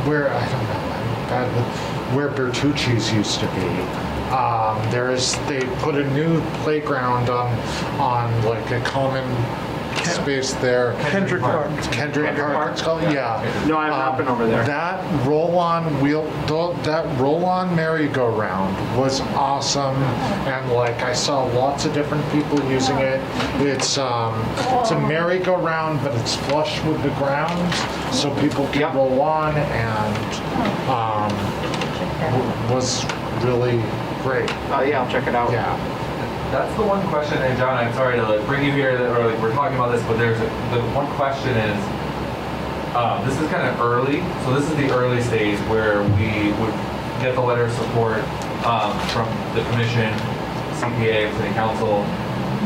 where, I don't know, I'm bad with where Bertucci's used to be. They put a new playground on like a common space there. Kendrick Park. Kendrick Park. It's called, yeah. No, I've not been over there. That roll-on merry-go-round was awesome, and like I saw lots of different people using it. It's a merry-go-round, but it's flush with the ground, so people can roll on, and was really great. Oh yeah, I'll check it out. Yeah. That's the one question, and John, I'm sorry to like bring you here, or like we're talking about this, but the one question is, this is kind of early, so this is the early stage where we would get the letter of support from the commission, CPA, City Council.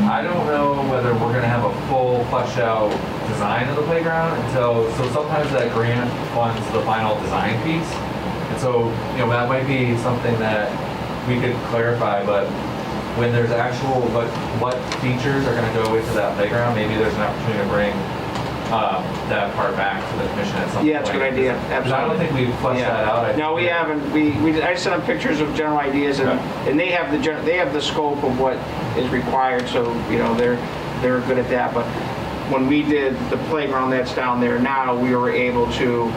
I don't know whether we're going to have a full fleshed out design of the playground so sometimes that grant funds the final design piece, and so that might be something that we could clarify, but when there's actual what features are going to go into that playground, maybe there's an opportunity to bring that part back to the commission at some point. Yeah, it's a good idea. Absolutely. I don't think we've fleshed that out. No, we haven't. I sent them pictures of general ideas, and they have the scope of what is required. So they're good at that. But when we did the playground that's down there now, we were able to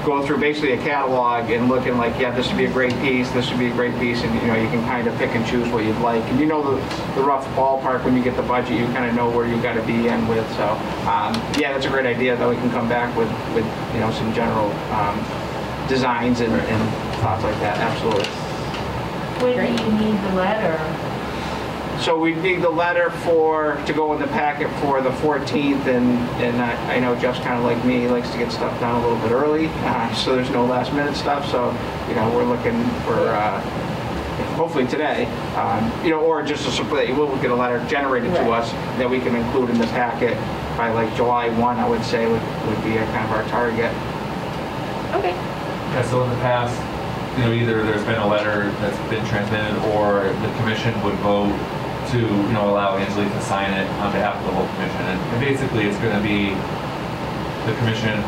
go through basically a catalog and looking like, yeah, this would be a great piece, this would be a great piece, and you can kind of pick and choose what you'd like. And the rough ballpark, when you get the budget, you kind of know where you've got to be in with. So yeah, that's a great idea that we can come back with some general designs and thoughts like that. Absolutely. When do you need the letter? So we need the letter to go in the packet for the 14th, and I know Jeff's kind of like me, he likes to get stuff done a little bit early, so there's no last minute stuff. So we're looking for hopefully today, or just we'll get a letter generated to us that we can include in the packet by like July 1. I would say would be kind of our target. Okay. Yeah. So in the past, either there's been a letter that's been transmitted, or the commission would vote to allow Angelique to sign it on behalf of the whole commission, and basically it's going to be the commission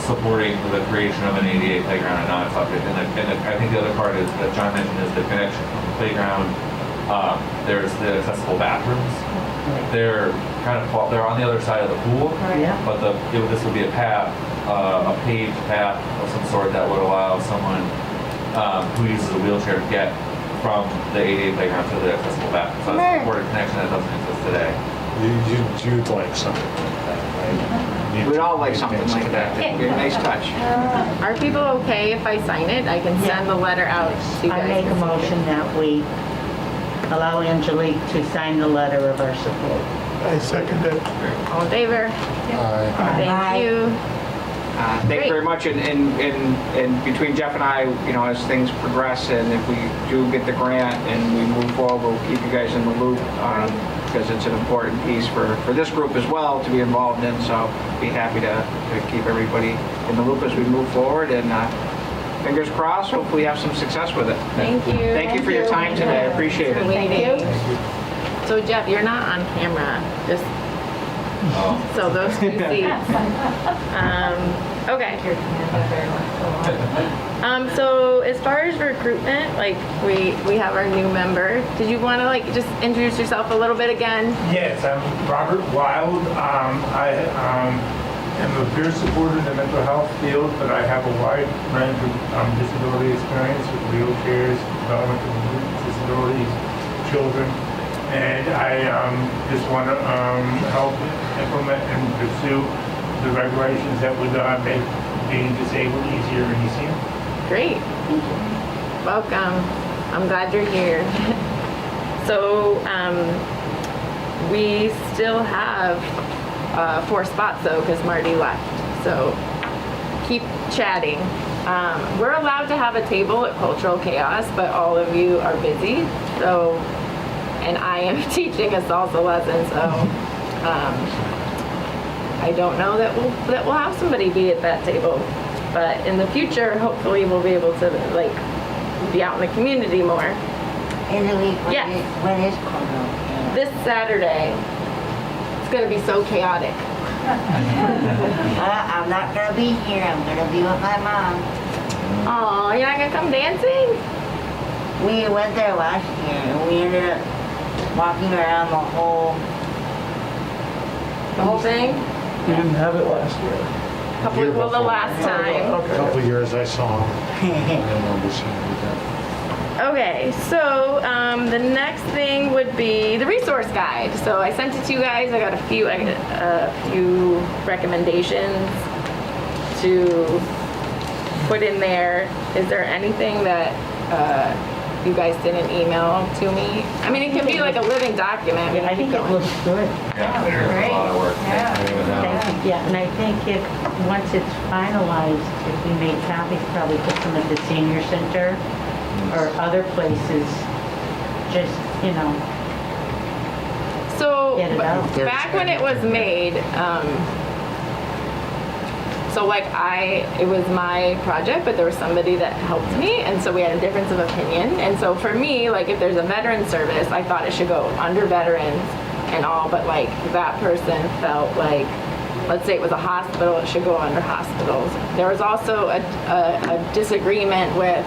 supporting the creation of an ADA playground and non-subject. And I think the other part is that John mentioned is the connection from the playground. There's the accessible bathrooms. They're they're on the other side of the pool, but this would be a path, a paved path of some sort that would allow someone who uses a wheelchair to get from the ADA playground to the accessible bathroom. So that's a supported connection that doesn't exist today. You'd like something like that, right? We'd all like something like that. It'd be a nice touch. Are people okay if I sign it? I can send the letter out to you guys. I make a motion that we allow Angelique to sign the letter of our support. I second it. All in favor? Thank you. Thank you very much, and between Jeff and I, as things progress, and if we do get the grant and we move forward, we'll keep you guys in the loop, because it's an important piece for this group as well to be involved in, so be happy to keep everybody in the loop as we move forward, and fingers crossed, hopefully have some success with it. Thank you. Thank you for your time today, I appreciate it. Thank you. So Jeff, you're not on camera, just so those can see. Okay. So as far as recruitment, like we have our new member. Did you want to just introduce yourself a little bit again? Yes, I'm Robert Wild. I am a peer supporter in the mental health field, but I have a wide range of disability experience with wheelchairs, developmental disabilities, children. And I just want to help implement and pursue the regulations that would make being disabled easier and easier. Great. Welcome. I'm glad you're here. So we still have 4 spots though, because Marty left. So keep chatting. We're allowed to have a table at Cultural Chaos, but all of you are busy. So, and I am teaching a salsa lesson, so I don't know that we'll have somebody be at that table. But in the future, hopefully we'll be able to like be out in the community more. In the week, Yes. when is Cultural Chaos? This Saturday, it's gonna be so chaotic. I'm not gonna be here. I'm gonna be with my mom. Oh, you're not gonna come dancing? We went there last year and we ended up walking around the whole. The whole thing? You didn't have it last year. Well, the last time. A couple years I saw him. I remember seeing him again. Okay, so the next thing would be the resource guide. So I sent it to you guys. I got a few recommendations to put in there. Is there anything that you guys didn't email to me? I mean, it can be like a living document. I think it looks good. Yeah, there's a lot of work. Thank you. Yeah, and I think if, once it's finalized, if we make copies, probably put them at the senior center or other places, just, you know, So get it out. back when it was made, so like it was my project, but there was somebody that helped me, and so we had a difference of opinion. And so for me, like if there's a veteran service, I thought it should go under veterans and all, but like that person felt like, let's say it was a hospital, it should go under hospitals. There was also a disagreement with,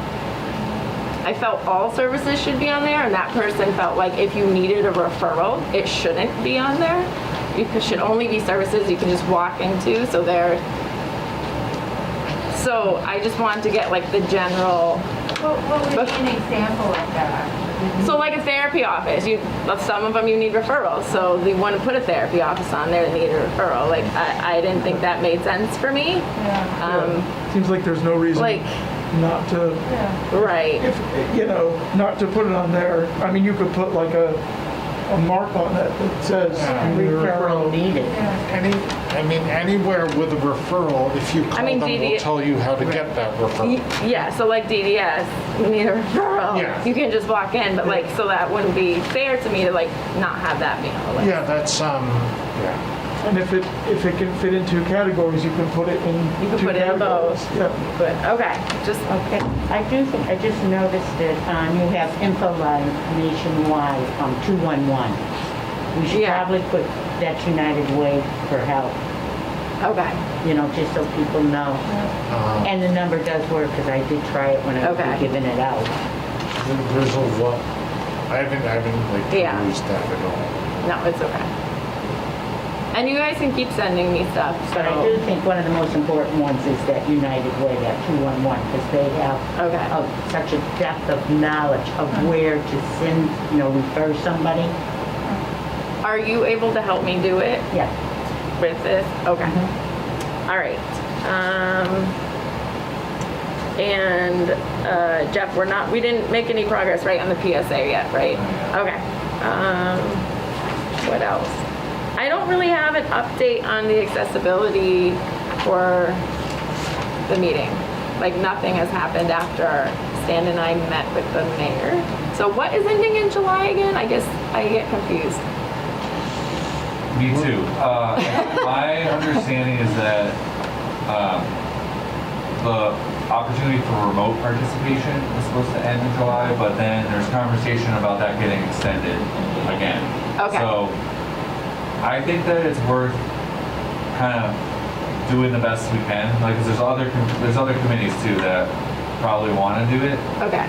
I felt all services should be on there, and that person felt like if you needed a referral, it shouldn't be on there. You should only be services you can just walk into, so I just wanted to get like the general. What would be an example of that? So like a therapy office, some of them you need referrals, so they want to put a therapy office on there that need a referral. Like I didn't think that made sense for me. Seems like there's no reason Like, not to, right. if, not to put it on there. I mean, you could put like a mark on it that says Referral needed. I mean, anywhere with a referral, if you call them, they'll tell you how to get that referral. Yeah, so like DDS, you need a referral. Yeah. You can just walk in, but like, so that wouldn't be fair to me to like not have that be on the list. Yeah, that's, yeah. And if it can fit into categories, you can put it in. You can two put it in both. categories. Yeah. But, okay, just, Okay, I just noticed that you have info line nationwide, 211. We should Yeah. probably put that's United Way for help, okay, just so people know. And the number does work, because I did try it when I was Okay. giving it out. There's a lot. I haven't like Yeah. used that at all. no, it's okay. And you guys can keep sending me stuff, But I do so, think one of the most important ones is that United Way, that 211, because they have okay. such a depth of knowledge of where to send, refer somebody. Are you able to help me do it Yeah. with this? Okay. All right. And Jeff, we didn't make any progress, right, on the PSA yet, right? Okay. What else? I don't really have an update on the accessibility for the meeting. Like nothing has happened after Stan and I met with the mayor. So what is ending in July again? I guess I get confused. Me too. My understanding is that the opportunity for remote participation is supposed to end in July, but then there's conversation about that getting extended again. Okay. So I think that it's worth kind of doing the best we can. Like, 'cause there's other committees too that probably want to do it. Okay.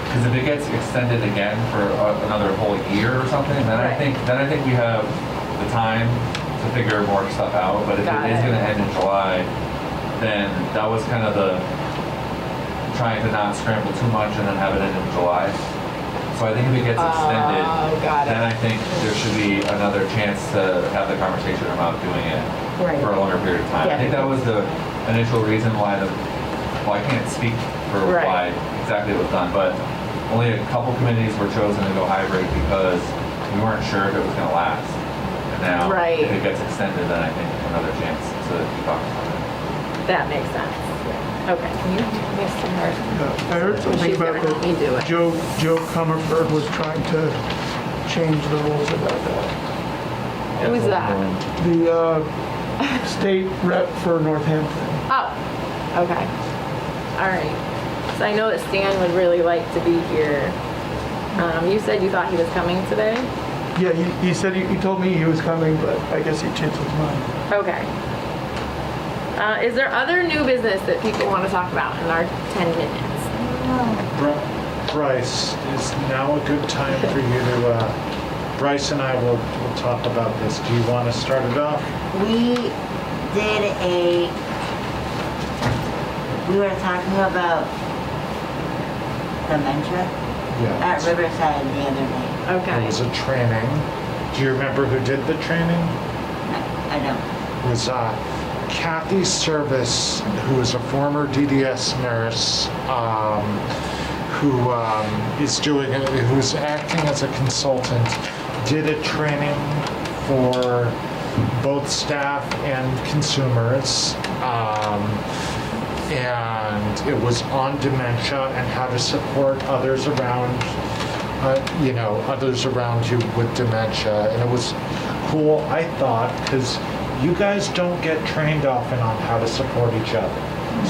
Because if it gets extended again for another whole year or something, then I think we have the time to figure more stuff out. But if Got it is it. going to end in July, then that was kind of the trying to not scramble too much and then have it end in July. So I think if it gets extended, got it. then I think there should be another chance to have the conversation about doing it Right. for a longer period of time. Yeah. I think that was the initial reason why I can't speak for Right. why exactly it was done, but only a couple committees were chosen to go hybrid because we weren't sure if it was going to last. And now, Right. if it gets extended, then I think another chance to keep on on it. That makes sense. Okay. Can you give some more? Yeah, I heard something She's about gonna help me do that. it. Joe Comerford was trying to change the rules about that. Who's that? The state rep for Northampton. Oh, okay. All right. So I know that Stan would really like to be here. You said you thought he was coming today? Yeah, he said, he told me he was coming, but I guess he changed his mind. Okay. Is there other new business that people want to talk about in our 10 minutes? Bryce, is now a good time for you to, Bryce and I will talk about this. Do you want to start it off? We were talking about dementia Yeah. at Riverside the other day. It Okay. was a training. Do you remember who did the training? I don't. It was Kathy Service, who is a former DDS nurse, who's acting as a consultant, did a training for both staff and consumers. And it was on dementia and how to support others around you with dementia. And it was cool, I thought, because you guys don't get trained often on how to support each other.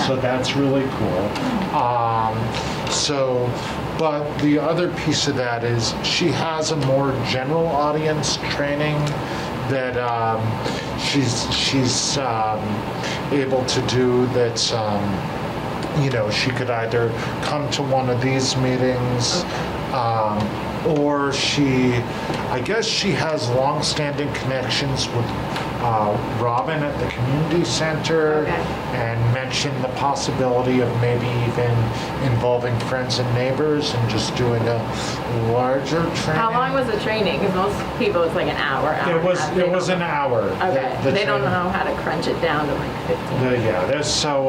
So that's really cool. But the other piece of that is she has a more general audience training that she's able to do that's she could either come to one of these meetings or I guess she has long-standing connections with Robin at the community center and mentioned the possibility of maybe even involving friends and neighbors and just doing a larger training. How long was the training? Because most people it's like an hour. It was an hour. Okay. They don't training. know how to crunch it down to like 15. There's so.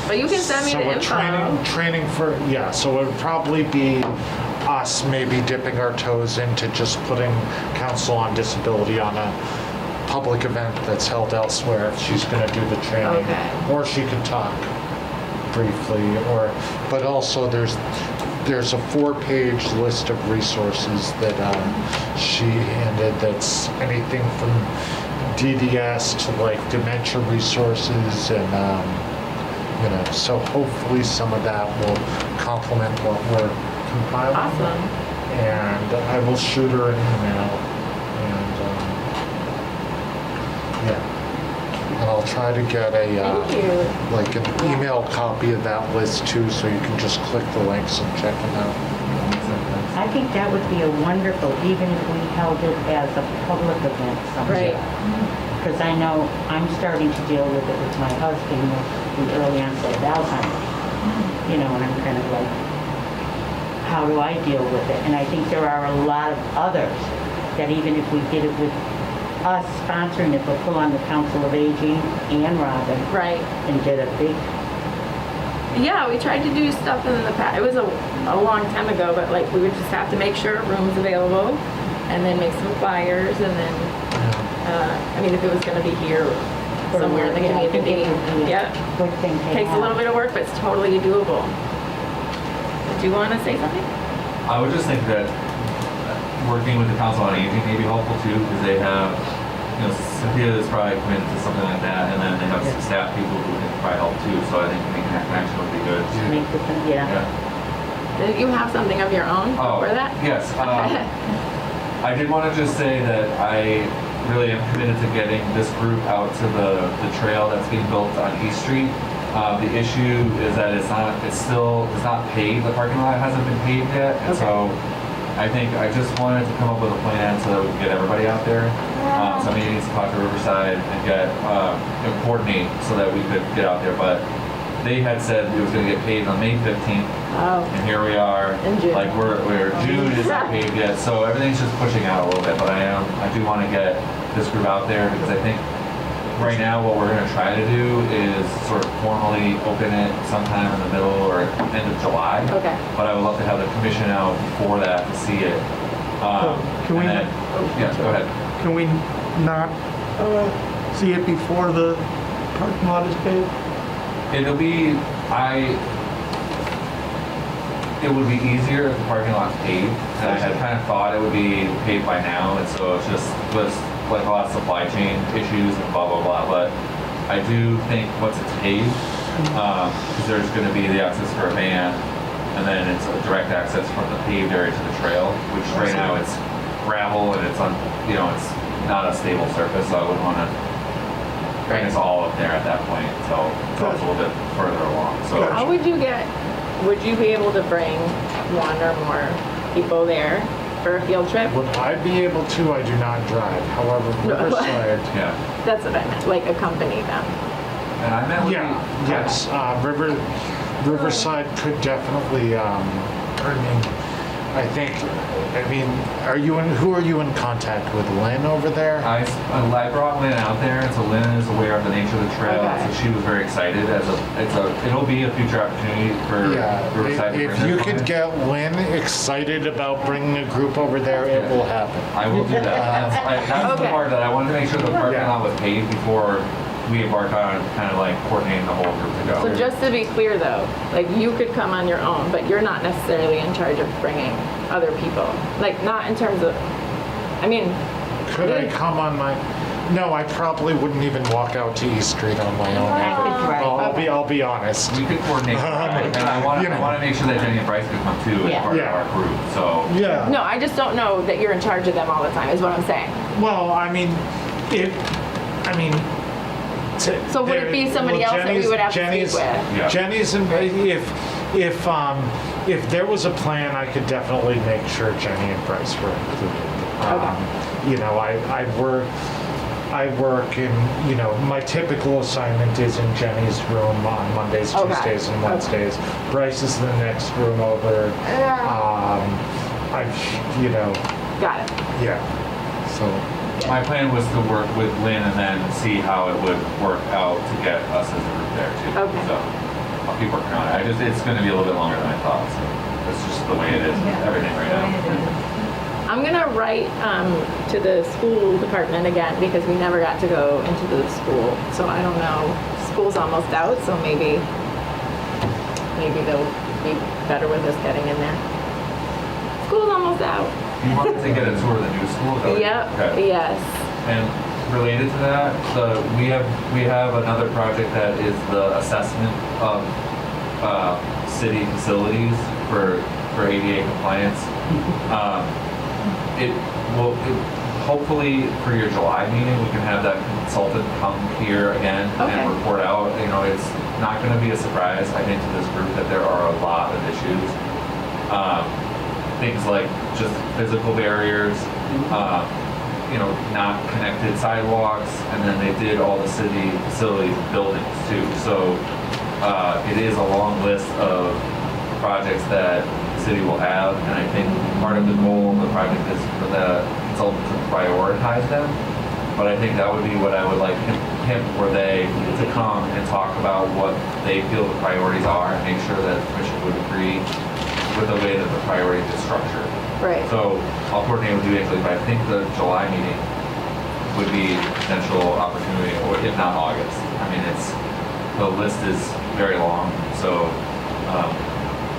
But you can send me the info. Training for so it would probably be us maybe dipping our toes into just putting Council on Disability on a public event that's held elsewhere if she's going to do the training, or she could talk briefly, but also there's a 4-page list of resources that she handed. That's anything from DDS to like dementia resources, and so hopefully some of that will complement what we're compiling. Awesome. And I will shoot her an email, and and I'll try to get an email copy of that list too, so you can just click the links and check them out. I think that would be a wonderful, even if we held it as a public event someday. Right. Because I know I'm starting to deal with it with my husband with the early onset of Alzheimer's. And I'm kind of like, how do I deal with it? And I think there are a lot of others that even if we did it with us sponsoring it, but pull on the Council of Aging and Robin. Right. And did a big. Yeah, we tried to do stuff in the past. It was a long time ago, but like we would just have to make sure a room's available and then make some flyers and then, if it was going to be here somewhere in the community. Good thing to Takes a little bit of work, but it's totally doable. Do you want to say something? I would just think that working with the Council on Aging may be helpful too, because they have, Cynthia is probably committed to something like that, and then they have some staff people who can probably help too, so I think making that connection would be good. Did you have something of your own for that? Yes. I did want to just say that I really am committed to getting this group out to the trail that's being built on East Street. The issue is that it's not paid. The parking lot hasn't been paved yet, and so I think I just wanted to come up with a plan so that we can get everybody out there. Somebody needs to talk to Riverside and coordinate so that we could get out there. But they had said it was going to get paved on May 15th, and here we are. In June. Like June is not paved yet, so everything's just pushing out a little bit. But I do want to get this group out there because I think right now, what we're gonna try to do is sort of formally open it sometime in the middle or end of July. Okay. But I would love to have the commission out before that to see it. Can we- and then- yeah, go ahead. Can we not see it before the parking lot is paved? It'll be, it would be easier if the parking lot's paved. And I had kind of thought it would be paved by now, and so it's just was like a lot of supply chain issues and blah, blah, blah. But I do think once it's paved, because there's going to be the access for a van, and then it's a direct access from the paved area to the trail, which right now it's gravel and it's on, you know, it's not a stable surface, so I wouldn't want to bring us all up there at that point. So it's a little bit further along. So How would you be able to bring one or more people there for a field trip? Would I be able to? I do not drive. However, Riverside. yeah. That's what I meant, like accompany them. And I met with Yes. Riverside could definitely. Who are you in contact with? Lynn over there? I brought Lynn out there, and so Lynn is aware of the nature of the trail, Okay. so she was very excited. It'll be a future opportunity for Riverside to bring If their you clients. could get Lynn excited about bringing a group over there, it will happen. I will do that. That's the Okay. part that I wanted to make sure the parking lot was paved before we embark on kind of like coordinating the whole group to go. So just to be clear though, like you could come on your own, but you're not necessarily in charge of bringing other people. Like not in terms of, I mean. Could I come on my? No, I probably wouldn't even walk out to East Street on my own. I'll be honest. We could coordinate, and I want to make sure that Jenny and Bryce can come too as part of our group. So No, I just don't know that you're in charge of them all the time, is what I'm saying. Well, I mean, So would it be somebody else that we would have to speak with? Yeah. Jenny's, and if there was a plan, I could definitely make sure Jenny and Bryce were included. You know, I work in, you know, my typical assignment is in Jenny's room on Mondays, Tuesdays, and Wednesdays. Bryce is in the next room over. You know. Got it. Yeah. So. My plan was to work with Lynn and then see how it would work out to get us as a group there too. Okay. So I'll keep working on it. It's going to be a little bit longer than I thought. So that's just the way it is. Everything right now. I'm gonna write to the school department again because we never got to go into the school. So I don't know. School's almost out, so maybe they'll be better with us getting in there. School's almost out. You wanted to get a tour of the new school? Is that what you- Yep. Okay. Yes. And related to that, we have another project that is the assessment of city facilities for ADA compliance. Hopefully for your July meeting, we can have that consultant come here again and report out. You know, it's not going to be a surprise, I think, to this group that there are a lot of issues. Things like just physical barriers, you know, not connected sidewalks, and then they did all the city facilities and buildings too. So it is a long list of projects that the city will have, and I think part of the goal of the project is for the consultant to prioritize them. But I think that would be what I would like him or they to come and talk about what they feel the priorities are and make sure that the commission would agree with the way that the priority is structured. Right. So I'll coordinate with you actually, but I think the July meeting would be a potential opportunity, or if not August. I mean, the list is very long, so,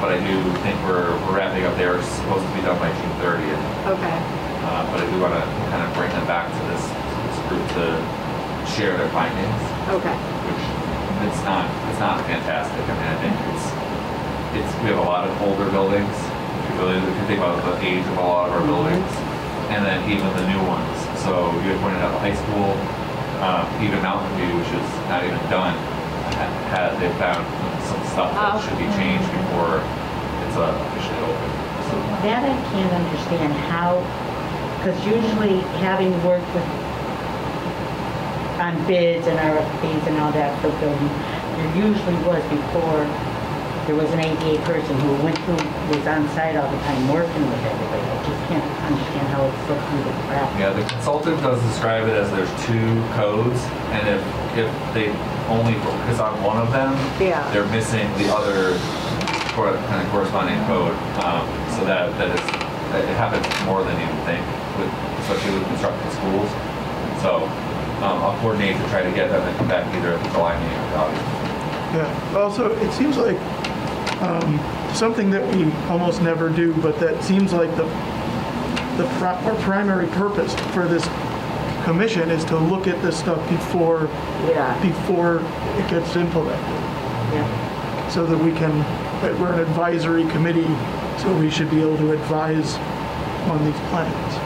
but I do think we're wrapping up there. It's supposed to be done by June 30th. Okay. But I do want to kind of bring them back to this group to share their findings. Okay. Which it's not fantastic. I mean, I think we have a lot of older buildings. If you think about the age of a lot of our buildings, and then even the new ones. So you had pointed out the high school, even Mountain View, which is not even done, they found some stuff that should be changed before it's officially open. So That I can't understand how, because usually having worked on bids and RFPs and all that for building, there usually was before there was an ADA person who was on site all the time working with everybody. I just can't understand how it slipped through the cracks. Yeah, the consultant does describe it as there's 2 codes, and if they only focus on one of them, Yeah. they're missing the other kind of corresponding code. So it happens more than you would think, especially with constructing schools. So I'll coordinate to try to get them to come back either at the July meeting or the August. Yeah, also, it seems like something that we almost never do, but that seems like our primary purpose for this commission is to look at this stuff before it gets implemented. Yeah. So that we're an advisory committee, so we should be able to advise on these plans.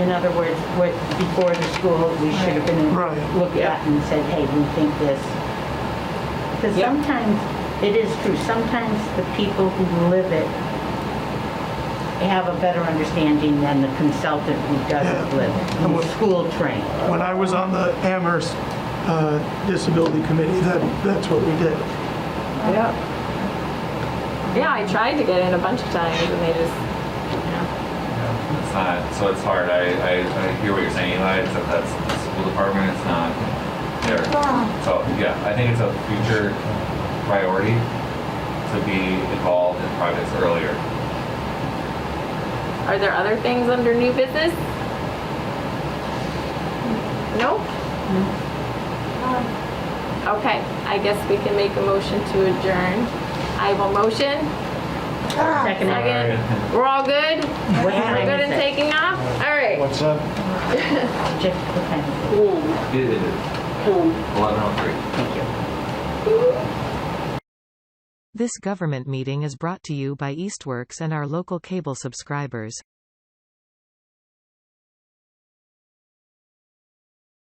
In other words, before the school, we should have been looked at and said, hey, we think this. Because sometimes, it is true, sometimes the people who live it have a better understanding than the consultant who doesn't live it, who's school trained. When I was on the Amherst Disability Committee, that's what we did. Yeah. Yeah, I tried to get in a bunch of times and they just, It's not, so it's hard. I hear what you're saying, Eli, except that's the school department, it's not there. So, yeah, I think it's a future priority to be involved in projects earlier. Are there other things under new business? Nope. Okay, I guess we can make a motion to adjourn. I have a motion. Second. We're all good? What We're time good is and it? taking off? All right. What's up? Just what time is it? It is 11:03. Thank you. This government meeting is brought to you by Eastworks and our local cable subscribers.